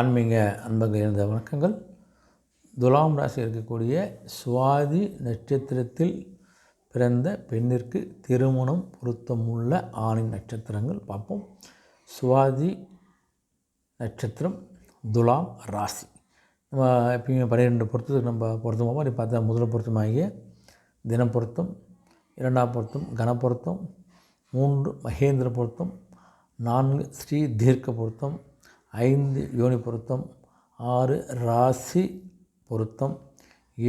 ஆன்மீக அன்பர்கள் இருந்த வணக்கங்கள். துலாம் ராசி இருக்கக்கூடிய சுவாதி நட்சத்திரத்தில் பிறந்த பெண்ணிற்கு திருமணம் பொருத்தமுள்ள ஆணின் நட்சத்திரங்கள் பார்ப்போம். சுவாதி நட்சத்திரம், துலாம் ராசி. நம்ம எப்பயும் 12 பொருத்தத்துக்கு நம்ம பொருத்தமாக அப்படி பார்த்தா முதல் பொருத்தமாகிய தினம் பொருத்தம், 2ஆம் பொருத்தம் கணப்பொருத்தம், 3 மகேந்திர பொருத்தம், 4 ஸ்ரீ தீர்க்க பொருத்தம், 5 யோனி பொருத்தம், 6 ராசி பொருத்தம்,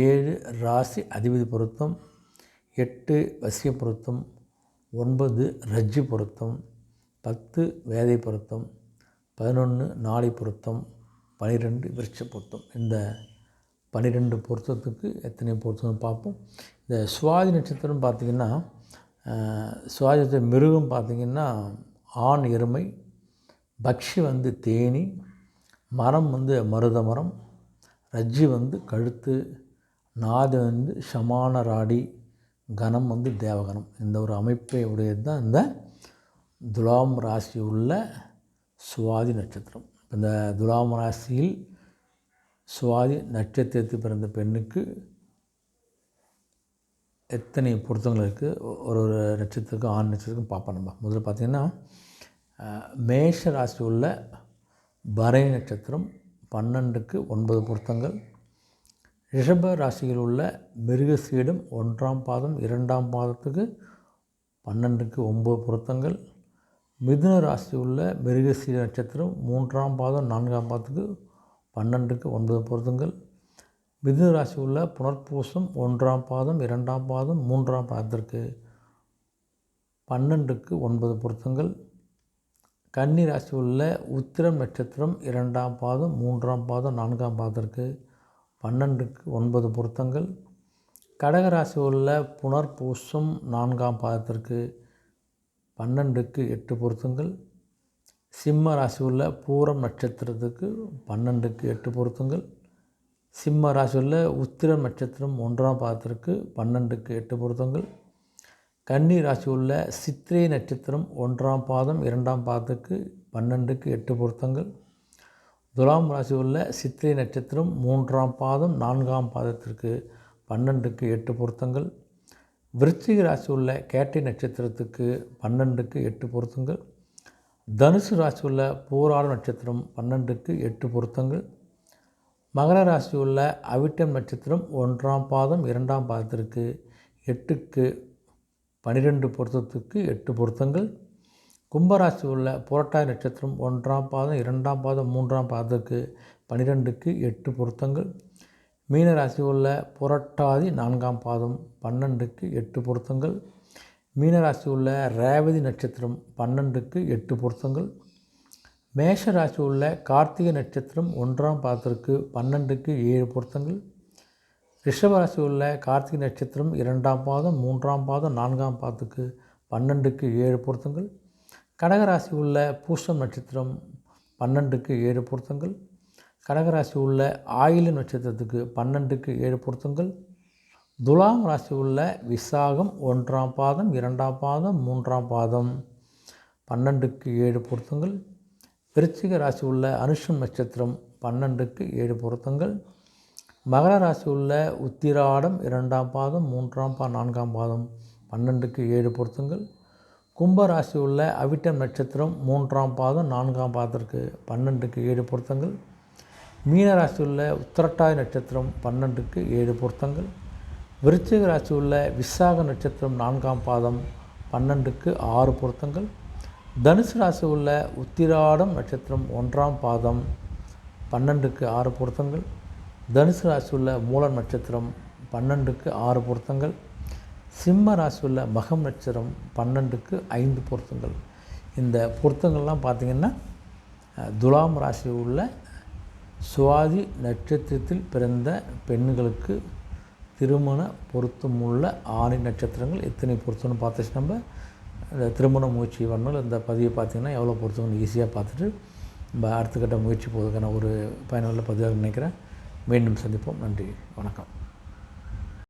7 ராசி அதிபதி பொருத்தம், 8 வசிய பொருத்தம், 9 ரஜ்ஜி பொருத்தம், 10 வேதை பொருத்தம், 11 நாடி பொருத்தம், 12 விருட்ச பொருத்தம். இந்த 12 பொருத்தத்துக்கு எத்தனை பொருத்தம்னு பார்ப்போம். இந்த சுவாதி நட்சத்திரம் பார்த்திங்கன்னா, சுவாதி நட்சத்திரம் மிருகம் பார்த்திங்கன்னா ஆண் எருமை, பக்ஷி தேனி, மரம் மருத மரம், ரஜ்ஜி கழுத்து, நாது சமான ராடி, கணம் தேவகணம். இந்த ஒரு அமைப்பை உடையது தான் இந்த துலாம் ராசி உள்ள சுவாதி நட்சத்திரம். இந்த துலாம் ராசியில் சுவாதி நட்சத்திரத்தில் பிறந்த பெண்ணுக்கு எத்தனை பொருத்தங்கள் இருக்குது, ஒரு நட்சத்திரத்துக்கும் ஆண் நட்சத்திரத்துக்கும் பார்ப்போம். நம்ம முதல்ல பார்த்திங்கன்னா, மேஷ ராசி உள்ள பரணி நட்சத்திரம் 12க்கு 9 பொருத்தங்கள். ரிஷப ராசியில் உள்ள மிருகசீடம் 1ஆம் பாதம் 2ஆம் பாதத்துக்கு 12க்கு 9 பொருத்தங்கள். மிதுன ராசி உள்ள மிருகசீட நட்சத்திரம் 3ஆம் பாதம் 4ஆம் பாதத்துக்கு 12க்கு 9 பொருத்தங்கள். மிதுன ராசி உள்ள புனர்பூசம் 1ஆம் பாதம் 2ஆம் பாதம் 3ஆம் பாதத்திற்கு 12க்கு 9 பொருத்தங்கள். கன்னி ராசி உள்ள உத்திரம் நட்சத்திரம் 2ஆம் பாதம் 3ஆம் பாதம் 4ஆம் பாதத்திற்கு 12க்கு 9 பொருத்தங்கள். கடக ராசி உள்ள புனர்பூசம் 4ஆம் பாதத்திற்கு 12க்கு 8 பொருத்தங்கள். சிம்ம ராசி உள்ள பூரம் நட்சத்திரத்துக்கு 12க்கு 8 பொருத்தங்கள். சிம்ம ராசி உள்ள உத்திரம் நட்சத்திரம் 1ஆம் பாதத்திற்கு 12க்கு 8 பொருத்தங்கள். கன்னி ராசி உள்ள சித்திரை நட்சத்திரம் 1ஆம் பாதம் 2ஆம் பாதத்துக்கு 12க்கு 8 பொருத்தங்கள். துலாம் ராசி உள்ள சித்திரை நட்சத்திரம் 3ஆம் பாதம் 4ஆம் பாதத்திற்கு 12க்கு 8 பொருத்தங்கள். விருச்சிக ராசி உள்ள கேட்டை நட்சத்திரத்துக்கு 12க்கு 8 பொருத்தங்கள். தனுசு ராசி உள்ள பூராடம் நட்சத்திரம் 12க்கு 8 பொருத்தங்கள். மகர ராசி உள்ள அவிட்டம் நட்சத்திரம் 1ஆம் பாதம் 2ஆம் பாதத்திற்கு 8க்கு 12 பொருத்தத்துக்கு 8 பொருத்தங்கள். கும்பராசி உள்ள புரட்டாதி நட்சத்திரம் 1ஆம் பாதம் 2ஆம் பாதம் 3ஆம் பாதத்துக்கு 12க்கு 8 பொருத்தங்கள். மீனராசி உள்ள புரட்டாதி 4ஆம் பாதம் 12க்கு 8 பொருத்தங்கள். மீனராசி உள்ள ரேவதி நட்சத்திரம் 12க்கு 8 பொருத்தங்கள். மேஷ ராசி உள்ள கார்த்திகை நட்சத்திரம் 1ஆம் பாதத்திற்கு 12க்கு 7 பொருத்தங்கள். ரிஷபராசி உள்ள கார்த்திகை நட்சத்திரம் 2ஆம் பாதம் 3ஆம் பாதம் 4ஆம் பாதத்துக்கு 12க்கு 7 பொருத்தங்கள். கடகராசி உள்ள பூசம் நட்சத்திரம் 12க்கு 7 பொருத்தங்கள். கடகராசி உள்ள ஆயிலம் நட்சத்திரத்துக்கு 12க்கு 7 பொருத்தங்கள். துலாம் ராசி உள்ள விசாகம் 1ஆம் பாதம் 2ஆம் பாதம் 3ஆம் பாதம் 12க்கு 7 பொருத்தங்கள். விருச்சிக ராசி உள்ள அனுஷம் நட்சத்திரம் 12க்கு 7 பொருத்தங்கள். மகர ராசி உள்ள உத்திராடம் 2ஆம் பாதம் 3ஆம் பாதம் 4ஆம் பாதம் 12க்கு 7 பொருத்தங்கள். கும்ப ராசி உள்ள அவிட்டம் நட்சத்திரம் 3ஆம் பாதம் 4ஆம் பாதத்திற்கு 12க்கு 7 பொருத்தங்கள். மீன ராசி உள்ள உத்திரட்டாதி நட்சத்திரம் 12க்கு 7 பொருத்தங்கள். விருச்சிக ராசி உள்ள விசாக நட்சத்திரம் 4ஆம் பாதம் 12க்கு 6 பொருத்தங்கள். தனுசு ராசி உள்ள உத்திராடம் நட்சத்திரம் 1ஆம் பாதம் 12க்கு 6 பொருத்தங்கள். தனுசு ராசி உள்ள மூலம் நட்சத்திரம் 12க்கு 6 பொருத்தங்கள். சிம்ம ராசி உள்ள மகம் நட்சத்திரம் 12க்கு 5 பொருத்தங்கள். இந்த பொருத்தங்கள்லாம் பார்த்திங்கன்னா துலாம் ராசி உள்ள சுவாதி நட்சத்திரத்தில் பிறந்த பெண்களுக்கு திருமண பொருத்தமுள்ள ஆணின் நட்சத்திரங்கள் எத்தனை பொருத்தம்னு பார்த்துச்சு. நம்ம இந்த திருமண முயற்சி பண்ணணும். இந்த பதிவை பார்த்திங்கன்னா எவ்வளோ பொருத்தம்னு ஈஸியாக பார்த்துட்டு நம்ம அடுத்த கட்ட முயற்சி போவதுக்கான ஒரு பயனுள்ள பதிவாக நினைக்கிறேன். மீண்டும் சந்திப்போம். நன்றி, வணக்கம்.